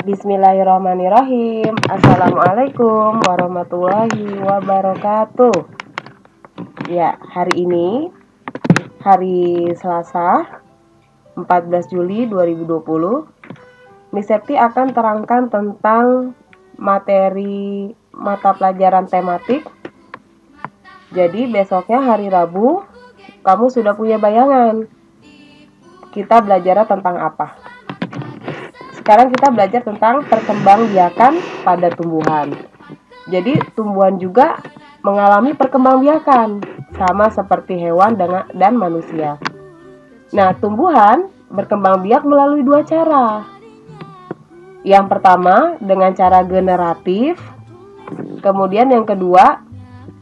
Bismillahirrahmanirrahim. Assalamualaikum warahmatullahi wabarakatuh. Ya, hari ini hari Selasa 14 Juli 2020, Miss Septi akan terangkan tentang materi mata pelajaran tematik. Jadi besoknya hari Rabu, kamu sudah punya bayangan kita belajar tentang apa. Sekarang kita belajar tentang perkembangbiakan pada tumbuhan. Jadi tumbuhan juga mengalami perkembangbiakan sama seperti hewan dan manusia. Nah, tumbuhan berkembang biak melalui dua cara. Yang pertama dengan cara generatif, kemudian yang kedua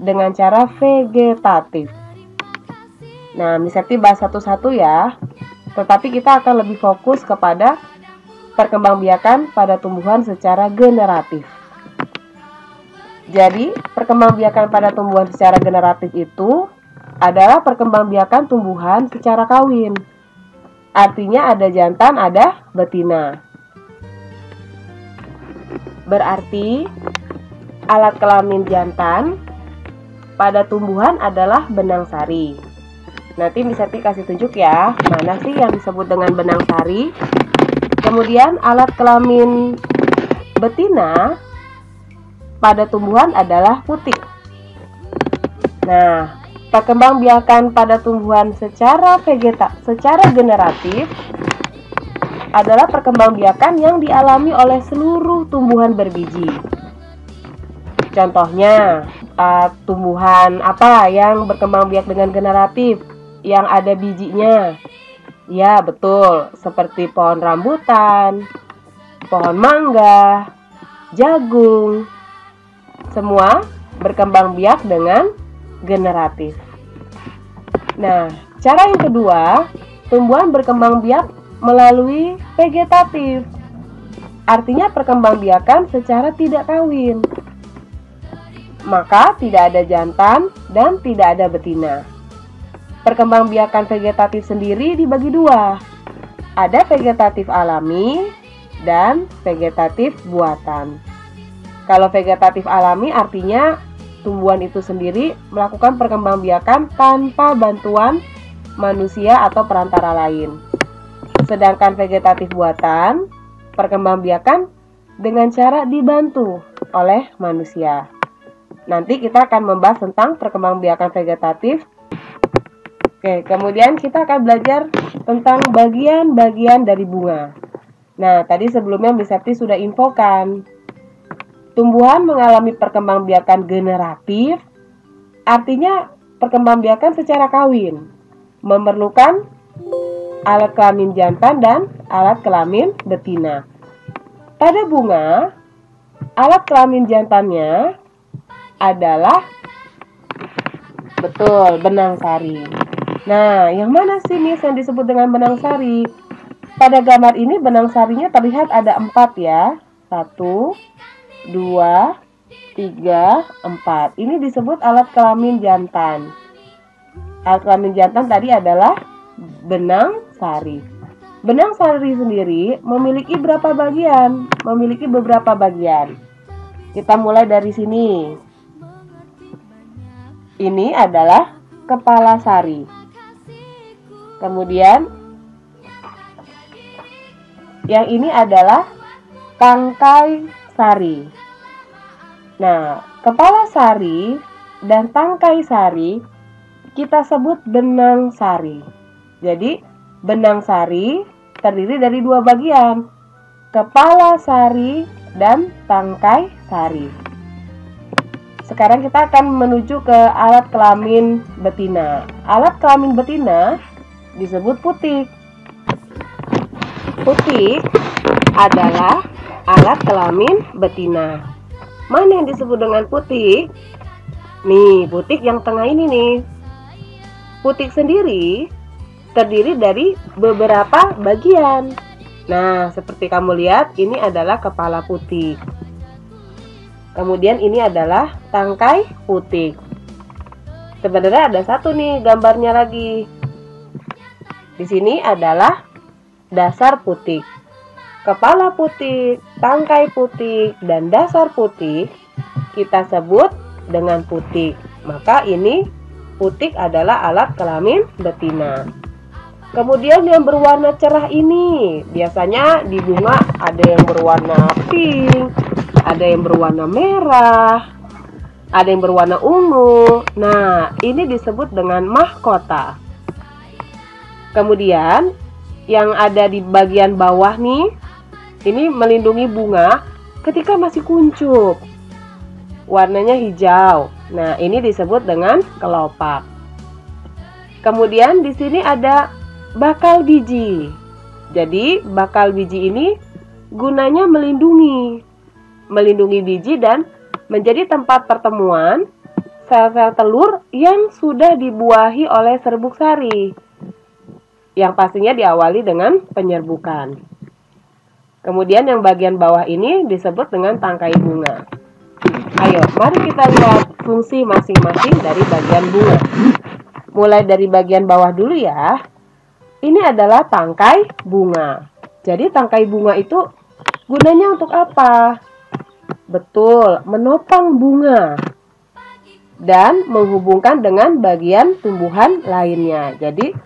dengan cara vegetatif. Nah, Miss Septi bahas satu-satu ya. Tetapi kita akan lebih fokus kepada perkembangbiakan pada tumbuhan secara generatif. Jadi, perkembangbiakan pada tumbuhan secara generatif itu adalah perkembangbiakan tumbuhan secara kawin. Artinya ada jantan, ada betina. Berarti alat kelamin jantan pada tumbuhan adalah benang sari. Nanti bisa kasih tunjuk ya, mana sih yang disebut dengan benang sari. Kemudian alat kelamin betina pada tumbuhan adalah putik. Nah, perkembangbiakan pada tumbuhan secara generatif adalah perkembangbiakan yang dialami oleh seluruh tumbuhan berbiji. Contohnya, tumbuhan apa yang berkembang biak dengan generatif yang ada bijinya? Ya, betul, seperti pohon rambutan, pohon mangga, jagung. Semua berkembang biak dengan generatif. Nah, cara yang kedua, tumbuhan berkembang biak melalui vegetatif. Artinya perkembangbiakan secara tidak kawin. Maka tidak ada jantan dan tidak ada betina. Perkembangbiakan vegetatif sendiri dibagi dua. Ada vegetatif alami dan vegetatif buatan. Kalau vegetatif alami artinya tumbuhan itu sendiri melakukan perkembangbiakan tanpa bantuan manusia atau perantara lain. Sedangkan vegetatif buatan perkembangbiakan dengan cara dibantu oleh manusia. Nanti kita akan membahas tentang perkembangbiakan vegetatif. Oke, kemudian kita akan belajar tentang bagian-bagian dari bunga. Nah, tadi sebelumnya Miss Septi sudah infokan. Tumbuhan mengalami perkembangbiakan generatif, artinya perkembangbiakan secara kawin. Memerlukan alat kelamin jantan dan alat kelamin betina. Pada bunga, alat kelamin jantannya adalah betul, benang sari. Nah, yang mana sih Miss yang disebut dengan benang sari? Pada gambar ini benang sarinya terlihat ada 4 ya. 1, 2, 3, 4. Ini disebut alat kelamin jantan. Alat kelamin jantan tadi adalah benang sari. Benang sari sendiri memiliki berapa bagian? Memiliki beberapa bagian. Kita mulai dari sini. Ini adalah kepala sari. Kemudian yang ini adalah tangkai sari. Nah, kepala sari dan tangkai sari kita sebut benang sari. Jadi, benang sari terdiri dari dua bagian, kepala sari dan tangkai sari. Sekarang kita akan menuju ke alat kelamin betina. Alat kelamin betina disebut putik. Putik adalah alat kelamin betina. Mana yang disebut dengan putik? Nih, putik yang tengah ini nih. Putik sendiri terdiri dari beberapa bagian. Nah, seperti kamu lihat, ini adalah kepala putik. Kemudian ini adalah tangkai putik. Sebenarnya ada satu nih gambarnya lagi. Di sini adalah dasar putik. kepala putih, tangkai putih, dan dasar putih kita sebut dengan putik. Maka ini putik adalah alat kelamin betina. Kemudian yang berwarna cerah ini, biasanya di bunga ada yang berwarna pink, ada yang berwarna merah, ada yang berwarna ungu. Nah, ini disebut dengan mahkota. Kemudian yang ada di bagian bawah nih, ini melindungi bunga ketika masih kuncup. Warnanya hijau. Nah, ini disebut dengan kelopak. Kemudian di sini ada bakal biji. Jadi, bakal biji ini gunanya melindungi biji dan menjadi tempat pertemuan sel-sel telur yang sudah dibuahi oleh serbuk sari, yang pastinya diawali dengan penyerbukan. Kemudian yang bagian bawah ini disebut dengan tangkai bunga. Ayo, mari kita lihat fungsi masing-masing dari bagian bunga. Mulai dari bagian bawah dulu ya. Ini adalah tangkai bunga. Jadi tangkai bunga itu gunanya untuk apa? Betul, menopang bunga dan menghubungkan dengan bagian tumbuhan lainnya. Jadi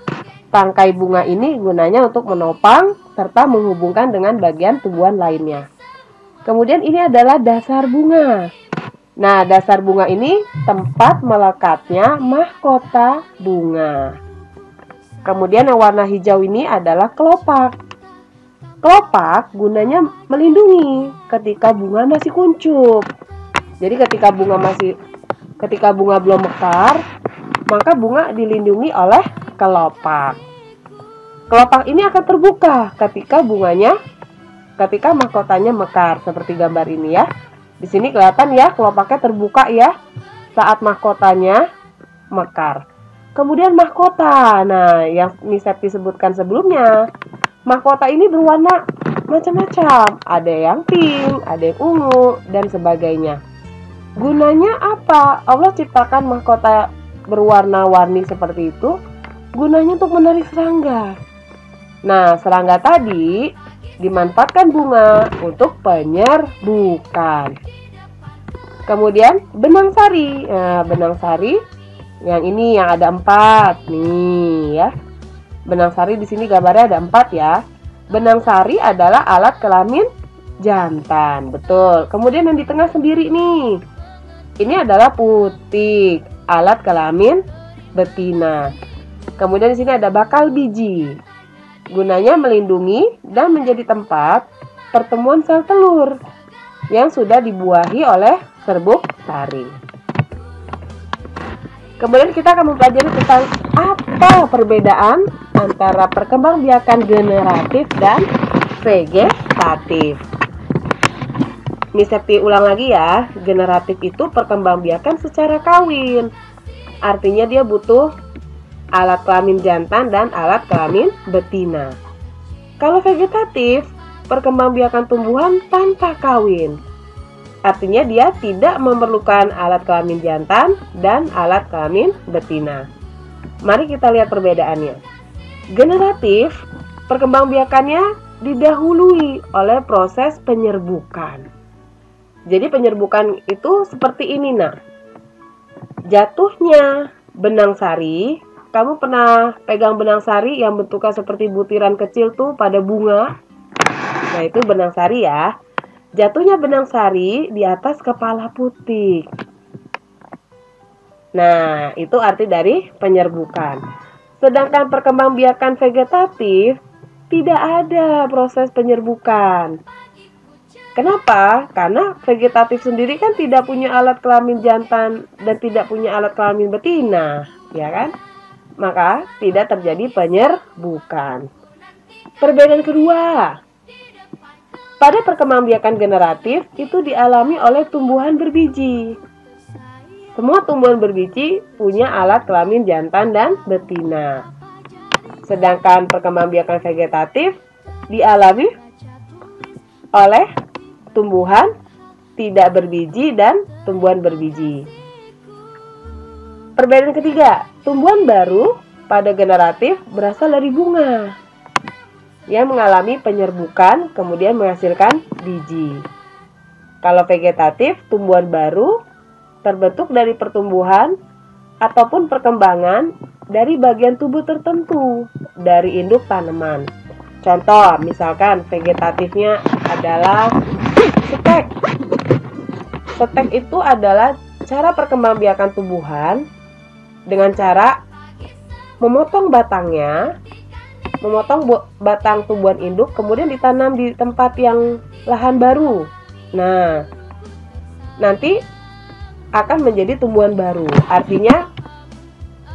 tangkai bunga ini gunanya untuk menopang serta menghubungkan dengan bagian tumbuhan lainnya. Kemudian ini adalah dasar bunga. Nah, dasar bunga ini tempat melekatnya mahkota bunga. Kemudian yang warna hijau ini adalah kelopak. Kelopak gunanya melindungi ketika bunga masih kuncup. Jadi ketika bunga belum mekar, maka bunga dilindungi oleh kelopak. Kelopak ini akan terbuka ketika mahkotanya mekar, seperti gambar ini ya. Di sini kelihatan ya, kelopaknya terbuka ya saat mahkotanya mekar. Kemudian mahkota. Nah, yang Miss Septi sebutkan sebelumnya, mahkota ini berwarna macam-macam. Ada yang pink, ada yang ungu, dan sebagainya. Gunanya apa? Allah ciptakan mahkota berwarna-warni seperti itu, gunanya untuk menarik serangga. Nah, serangga tadi dimanfaatkan bunga untuk penyerbukan. Kemudian benang sari. Nah, benang sari yang ini yang ada 4 nih ya. Benang sari di sini gambarnya ada 4 ya. Benang sari adalah alat kelamin jantan, betul. Kemudian yang di tengah sendiri nih, ini adalah putik, alat kelamin betina. Kemudian di sini ada bakal biji. Gunanya melindungi dan menjadi tempat pertemuan sel telur yang sudah dibuahi oleh serbuk sari. Kemudian kita akan mempelajari tentang apa perbedaan antara perkembangbiakan generatif dan vegetatif. Miss Septi ulang lagi ya, generatif itu perkembangbiakan secara kawin. Artinya dia butuh alat kelamin jantan dan alat kelamin betina. Kalau vegetatif, perkembangbiakan tumbuhan tanpa kawin. Artinya dia tidak memerlukan alat kelamin jantan dan alat kelamin betina. Mari kita lihat perbedaannya. Generatif, perkembangbiakannya didahului oleh proses penyerbukan. Jadi penyerbukan itu seperti ini nah. Jatuhnya benang sari. Kamu pernah pegang benang sari yang bentuknya seperti butiran kecil tuh pada bunga? Nah, itu benang sari ya. Jatuhnya benang sari di atas kepala putik. Nah, itu arti dari penyerbukan. Sedangkan perkembangbiakan vegetatif tidak ada proses penyerbukan. Kenapa? Karena vegetatif sendiri kan tidak punya alat kelamin jantan dan tidak punya alat kelamin betina, ya kan? Maka tidak terjadi penyerbukan. Perbedaan kedua, pada perkembangbiakan generatif itu dialami oleh tumbuhan berbiji. Semua tumbuhan berbiji punya alat kelamin jantan dan betina. Sedangkan perkembangbiakan vegetatif dialami oleh tumbuhan tidak berbiji dan tumbuhan berbiji. Perbedaan ketiga, tumbuhan baru pada generatif berasal dari bunga. yang mengalami penyerbukan kemudian menghasilkan biji. Kalau vegetatif, tumbuhan baru terbentuk dari pertumbuhan ataupun perkembangan dari bagian tubuh tertentu dari induk tanaman. Contoh, misalkan vegetatifnya adalah stek. Stek itu adalah cara perkembangbiakan tumbuhan dengan cara memotong batangnya, memotong batang tumbuhan induk, kemudian ditanam di tempat yang lahan baru. Nah, nanti akan menjadi tumbuhan baru. Artinya,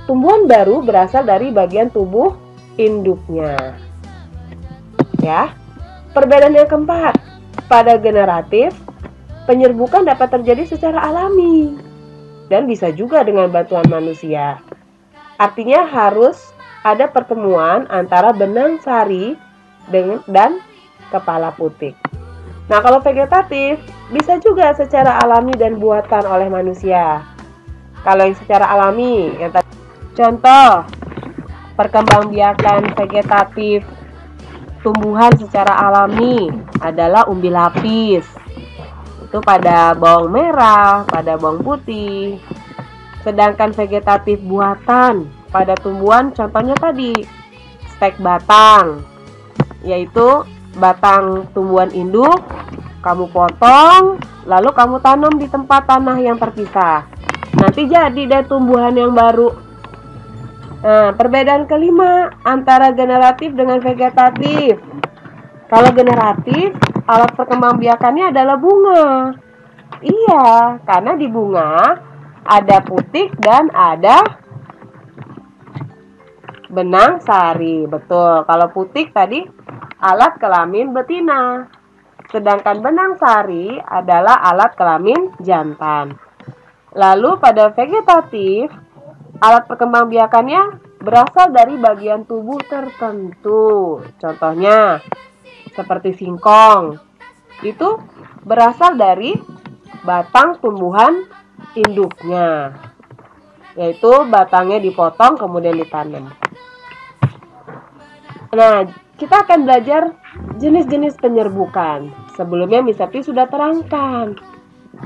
tumbuhan baru berasal dari bagian tubuh induknya. Ya. Perbedaan yang keempat, pada generatif, penyerbukan dapat terjadi secara alami dan bisa juga dengan bantuan manusia. Artinya harus ada pertemuan antara benang sari dan kepala putik. Nah, kalau vegetatif bisa juga secara alami dan buatan oleh manusia. Kalau yang secara alami, contoh perkembangbiakan vegetatif tumbuhan secara alami adalah umbi lapis. Itu pada bawang merah, pada bawang putih. Sedangkan vegetatif buatan pada tumbuhan contohnya tadi stek batang, yaitu batang tumbuhan induk kamu potong, lalu kamu tanam di tempat tanah yang terpisah. Nanti jadi deh tumbuhan yang baru. Nah, perbedaan kelima antara generatif dengan vegetatif. Kalau generatif, alat perkembangbiakannya adalah bunga. Iya, karena di bunga ada putik dan ada benang sari. Betul, kalau putik tadi alat kelamin betina. Sedangkan benang sari adalah alat kelamin jantan. Lalu pada vegetatif, alat perkembangbiakannya berasal dari bagian tubuh tertentu. Contohnya, seperti singkong. Itu berasal dari batang tumbuhan induknya. Yaitu batangnya dipotong kemudian ditanam. Nah, kita akan belajar jenis-jenis penyerbukan. Sebelumnya Miss Septi sudah terangkan.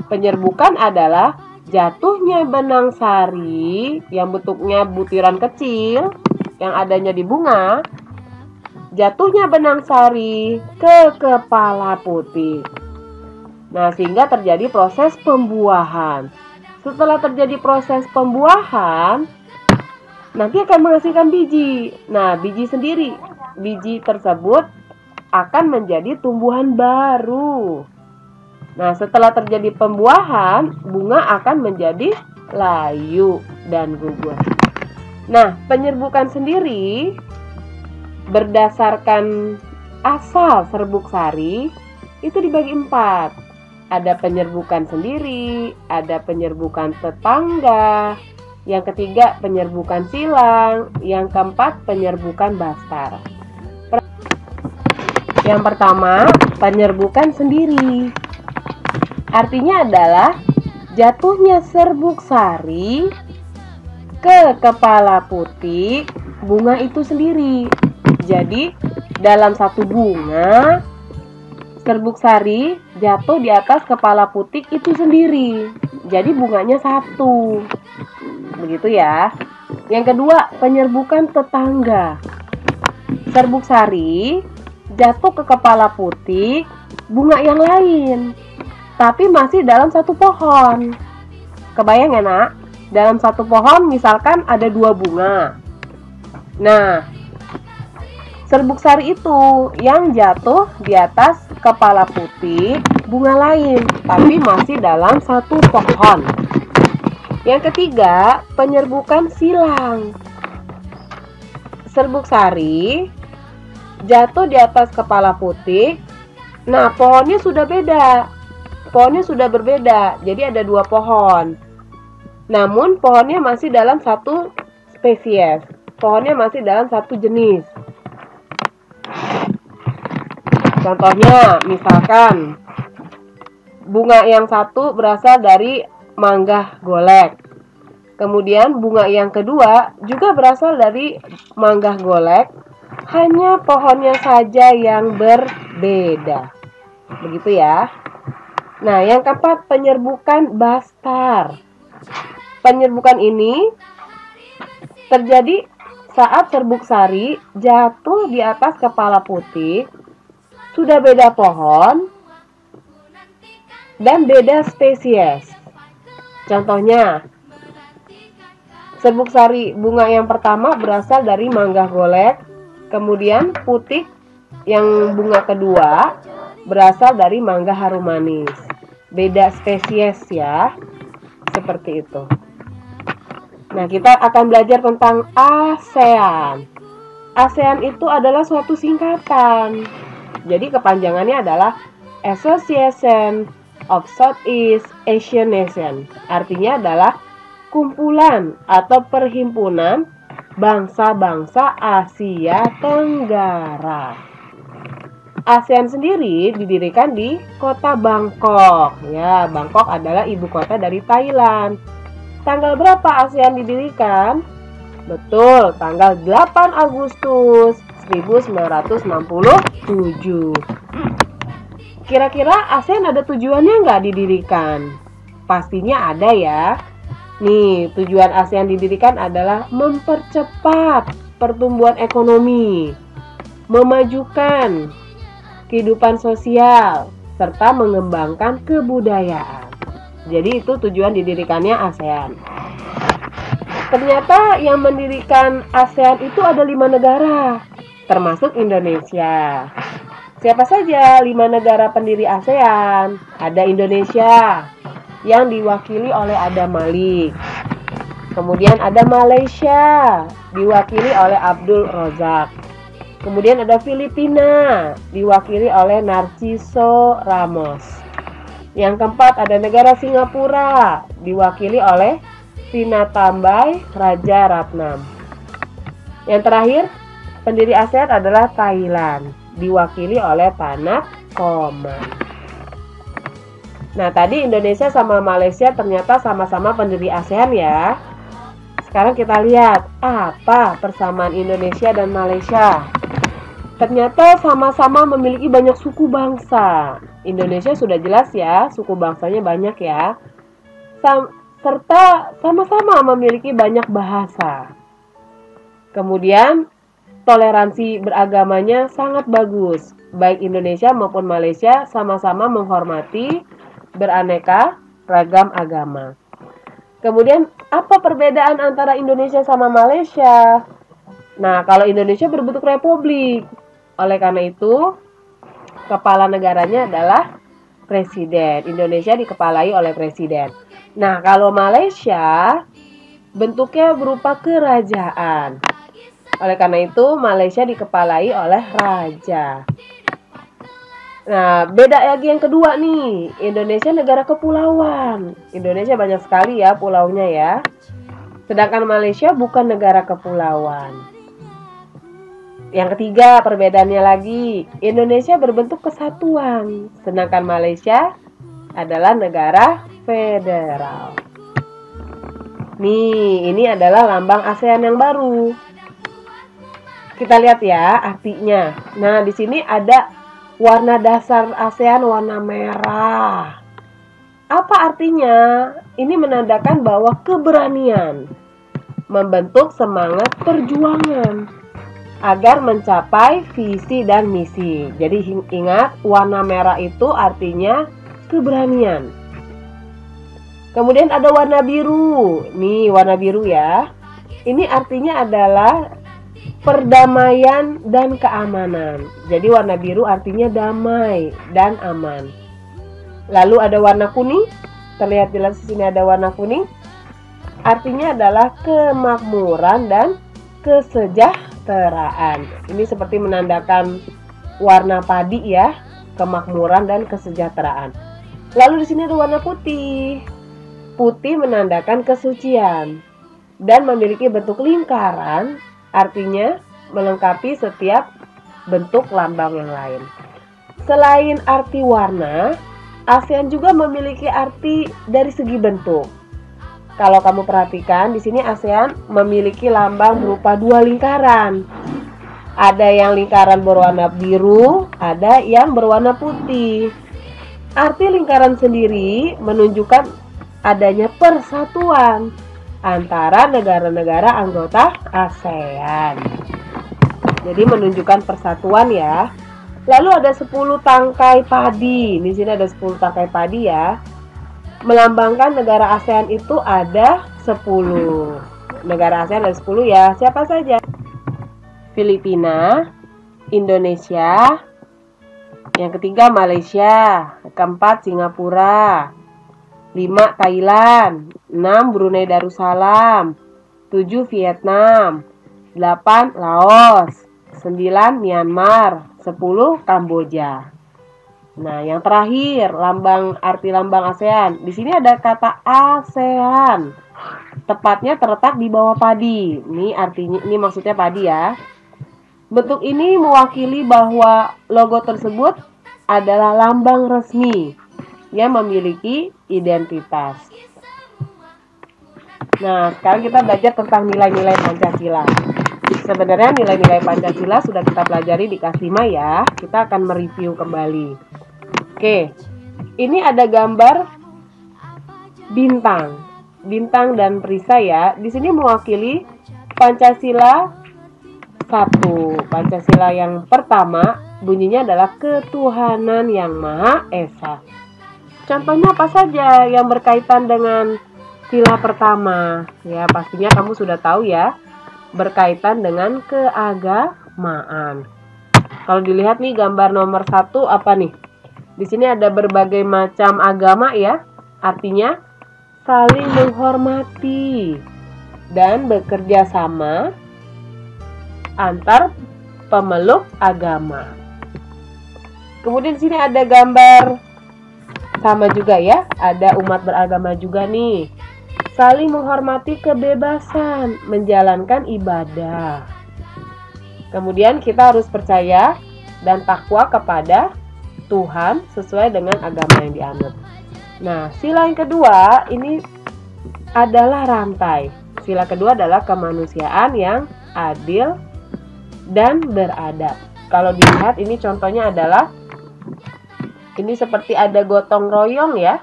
Penyerbukan adalah jatuhnya benang sari yang bentuknya butiran kecil yang adanya di bunga. Jatuhnya benang sari ke kepala putik. Nah, sehingga terjadi proses pembuahan. Setelah terjadi proses pembuahan, nanti akan menghasilkan biji. Nah, biji sendiri. Biji tersebut akan menjadi tumbuhan baru. Nah, setelah terjadi pembuahan, bunga akan menjadi layu dan gugur. Nah, penyerbukan sendiri berdasarkan asal serbuk sari itu dibagi 4. Ada penyerbukan sendiri, ada penyerbukan tetangga, yang ketiga penyerbukan silang, yang keempat penyerbukan bastar. Yang pertama, penyerbukan sendiri. Artinya adalah jatuhnya serbuk sari ke kepala putik bunga itu sendiri. Jadi, dalam satu bunga, serbuk sari jatuh di atas kepala putik itu sendiri. Jadi, bunganya satu. Begitu ya. Yang kedua, penyerbukan tetangga. Serbuk sari jatuh ke kepala putik bunga yang lain, tapi masih dalam satu pohon. Kebayang ya nak? Dalam satu pohon misalkan ada 2 bunga. Nah, serbuk sari itu yang jatuh di atas kepala putik bunga lain, tapi masih dalam satu pohon. Yang ketiga, penyerbukan silang. Serbuk sari jatuh di atas kepala putik. Nah, pohonnya sudah beda. Pohonnya sudah berbeda. Jadi ada 2 pohon. Namun pohonnya masih dalam satu spesies. Pohonnya masih dalam satu jenis. Contohnya, misalkan bunga yang satu berasal dari mangga golek. Kemudian bunga yang kedua juga berasal dari mangga golek. hanya pohonnya saja yang berbeda. Begitu ya. Nah, yang keempat, penyerbukan Bastar. Penyerbukan ini terjadi saat serbuk sari jatuh di atas kepala Putih. Sudah beda pohon dan beda spesies. Contohnya, serbuk sari bunga yang pertama berasal dari mangga golek, kemudian Putih yang bunga kedua berasal dari mangga harum manis. Beda spesies ya, seperti itu. Nah, kita akan belajar tentang ASEAN. ASEAN itu adalah suatu singkatan. Jadi kepanjangannya adalah Association of Southeast Asian Nations. Artinya adalah kumpulan atau perhimpunan bangsa-bangsa Asia Tenggara. ASEAN sendiri didirikan di kota Bangkok. Ya, Bangkok adalah ibu kota dari Thailand. Tanggal berapa ASEAN didirikan? Betul, tanggal 8 Agustus 1967. Kira-kira ASEAN ada tujuannya nggak didirikan? Pastinya ada ya. Nih, tujuan ASEAN didirikan adalah mempercepat pertumbuhan ekonomi, memajukan kehidupan sosial, serta mengembangkan kebudayaan. Jadi itu tujuan didirikannya ASEAN. Ternyata yang mendirikan ASEAN itu ada 5 negara, termasuk Indonesia. Siapa saja 5 negara pendiri ASEAN? Ada Indonesia yang diwakili oleh Adam Malik. Kemudian ada Malaysia diwakili oleh Abdul Razak. Kemudian ada Filipina diwakili oleh Narciso Ramos. Yang keempat ada negara Singapura diwakili oleh Sinnathamby Rajaratnam. Yang terakhir, pendiri ASEAN adalah Thailand, diwakili oleh Panat Koman. Nah, tadi Indonesia sama Malaysia ternyata sama-sama pendiri ASEAN ya. Sekarang kita lihat apa persamaan Indonesia dan Malaysia. Ternyata sama-sama memiliki banyak suku bangsa. Indonesia sudah jelas ya, suku bangsanya banyak ya. Serta sama-sama memiliki banyak bahasa. Kemudian toleransi beragamanya sangat bagus. Baik Indonesia maupun Malaysia sama-sama menghormati beraneka ragam agama. Kemudian apa perbedaan antara Indonesia sama Malaysia? Nah, kalau Indonesia berbentuk republik. Oleh karena itu, kepala negaranya adalah presiden. Indonesia dikepalai oleh presiden. Nah, kalau Malaysia bentuknya berupa kerajaan. Oleh karena itu, Malaysia dikepalai oleh raja. Nah, beda lagi yang kedua nih. Indonesia negara kepulauan. Indonesia banyak sekali ya pulaunya ya. Sedangkan Malaysia bukan negara kepulauan. Yang ketiga, perbedaannya lagi. Indonesia berbentuk kesatuan. Sedangkan Malaysia adalah negara federal. Nih, ini adalah lambang ASEAN yang baru. Kita lihat ya artinya. Nah, di sini ada warna dasar ASEAN warna merah. Apa artinya? Ini menandakan bahwa keberanian membentuk semangat perjuangan agar mencapai visi dan misi. Jadi ingat, warna merah itu artinya keberanian. Kemudian ada warna biru. Nih, warna biru ya. Ini artinya adalah perdamaian dan keamanan. Jadi warna biru artinya damai dan aman. Lalu ada warna kuning. Terlihat jelas di sini ada warna kuning. Artinya adalah kemakmuran dan kesejahteraan. Ini seperti menandakan warna padi ya, kemakmuran dan kesejahteraan. Lalu di sini ada warna putih. Putih menandakan kesucian dan memiliki bentuk lingkaran, artinya melengkapi setiap bentuk lambang yang lain. Selain arti warna, ASEAN juga memiliki arti dari segi bentuk. Kalau kamu perhatikan, di sini ASEAN memiliki lambang berupa 2 lingkaran. Ada yang lingkaran berwarna biru, ada yang berwarna putih. Arti lingkaran sendiri menunjukkan adanya persatuan antara negara-negara anggota ASEAN. Jadi menunjukkan persatuan ya. Lalu ada 10 tangkai padi. Di sini ada 10 tangkai padi ya. Melambangkan negara ASEAN itu ada 10. Negara ASEAN ada 10 ya. Siapa saja? Filipina, Indonesia, yang ketiga Malaysia, keempat Singapura, 5 Thailand, 6 Brunei Darussalam, 7 Vietnam, 8 Laos, 9 Myanmar, 10 Kamboja. Nah, yang terakhir arti lambang ASEAN. Di sini ada kata ASEAN. Tepatnya terletak di bawah padi. Ini maksudnya padi ya. Bentuk ini mewakili bahwa logo tersebut adalah lambang resmi yang memiliki identitas. Nah, sekarang kita belajar tentang nilai-nilai Pancasila. Sebenarnya nilai-nilai Pancasila sudah kita pelajari di kelas 5 ya. Kita akan mereview kembali. Oke, ini ada gambar bintang dan perisai ya. Di sini mewakili Pancasila 1. Pancasila yang pertama bunyinya adalah ketuhanan yang Maha Esa. Contohnya apa saja yang berkaitan dengan sila pertama? Ya, pastinya kamu sudah tahu ya, berkaitan dengan keagamaan. Kalau dilihat nih gambar nomor 1 apa nih? Di sini ada berbagai macam agama ya. Artinya saling menghormati dan bekerja sama antar pemeluk agama. Kemudian di sini ada gambar sama juga ya, ada umat beragama juga nih. Saling menghormati kebebasan menjalankan ibadah. Kemudian kita harus percaya dan takwa kepada Tuhan sesuai dengan agama yang dianut. Nah, sila yang kedua ini adalah rantai. Sila kedua adalah kemanusiaan yang adil dan beradab. Kalau dilihat ini contohnya adalah ini seperti ada gotong royong ya.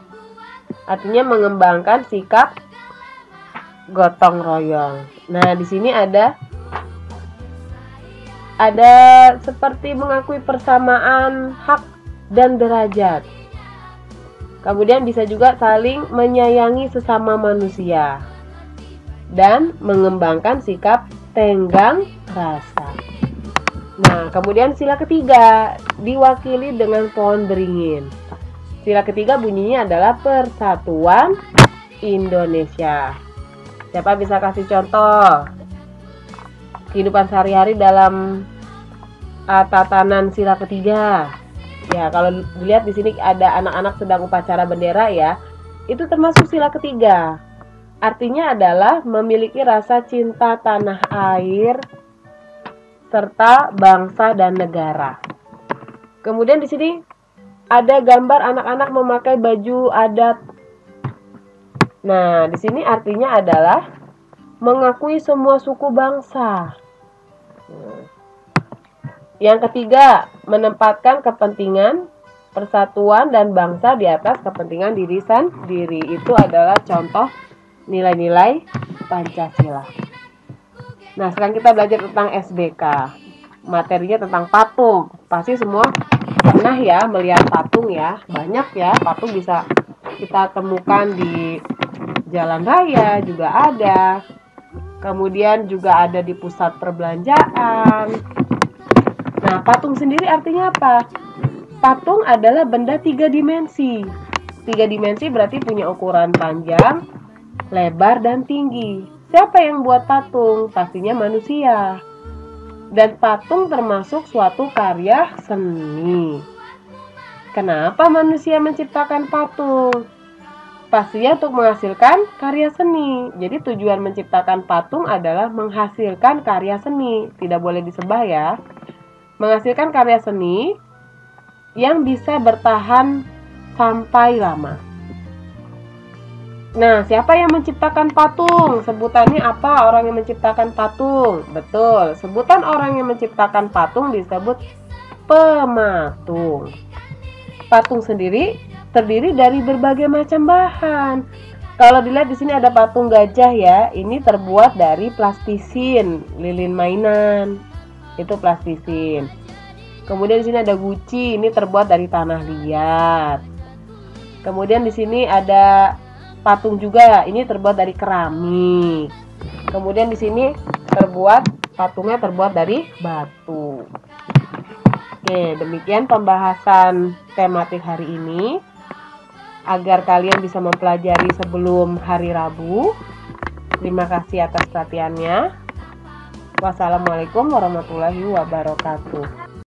Artinya mengembangkan sikap gotong royong. Nah, di sini ada seperti mengakui persamaan hak dan derajat. Kemudian bisa juga saling menyayangi sesama manusia dan mengembangkan sikap tenggang rasa. Nah, kemudian sila ketiga diwakili dengan pohon beringin. Sila ketiga bunyinya adalah Persatuan Indonesia. Siapa bisa kasih contoh kehidupan sehari-hari dalam tatanan sila ketiga? Ya, kalau dilihat di sini ada anak-anak sedang upacara bendera ya. Itu termasuk sila ketiga. Artinya adalah memiliki rasa cinta tanah air serta bangsa dan negara. Kemudian di sini ada gambar anak-anak memakai baju adat. Nah, di sini artinya adalah mengakui semua suku bangsa. Yang ketiga, menempatkan kepentingan persatuan dan bangsa di atas kepentingan diri sendiri. Itu adalah contoh nilai-nilai Pancasila. Nah, sekarang kita belajar tentang SBK. Materinya tentang patung. Pasti semua pernah ya melihat patung ya. Banyak ya, patung bisa kita temukan di jalan raya juga ada. Kemudian juga ada di pusat perbelanjaan. Nah, patung sendiri artinya apa? Patung adalah benda 3 dimensi. 3 dimensi berarti punya ukuran panjang, lebar, dan tinggi. Siapa yang buat patung? Pastinya manusia. Dan patung termasuk suatu karya seni. Kenapa manusia menciptakan patung? Pastinya untuk menghasilkan karya seni. Jadi tujuan menciptakan patung adalah menghasilkan karya seni. Tidak boleh disebah ya. Menghasilkan karya seni yang bisa bertahan sampai lama. Nah, siapa yang menciptakan patung? Sebutannya apa orang yang menciptakan patung? Betul, sebutan orang yang menciptakan patung disebut pematung. Patung sendiri terdiri dari berbagai macam bahan. Kalau dilihat di sini ada patung gajah ya, ini terbuat dari plastisin, lilin mainan. Itu plastisin. Kemudian di sini ada guci, ini terbuat dari tanah liat. Kemudian di sini ada patung juga, ini terbuat dari keramik. Kemudian di sini patungnya terbuat dari batu. Oke, demikian pembahasan tematik hari ini. Agar kalian bisa mempelajari sebelum hari Rabu. Terima kasih atas perhatiannya. Wassalamualaikum warahmatullahi wabarakatuh.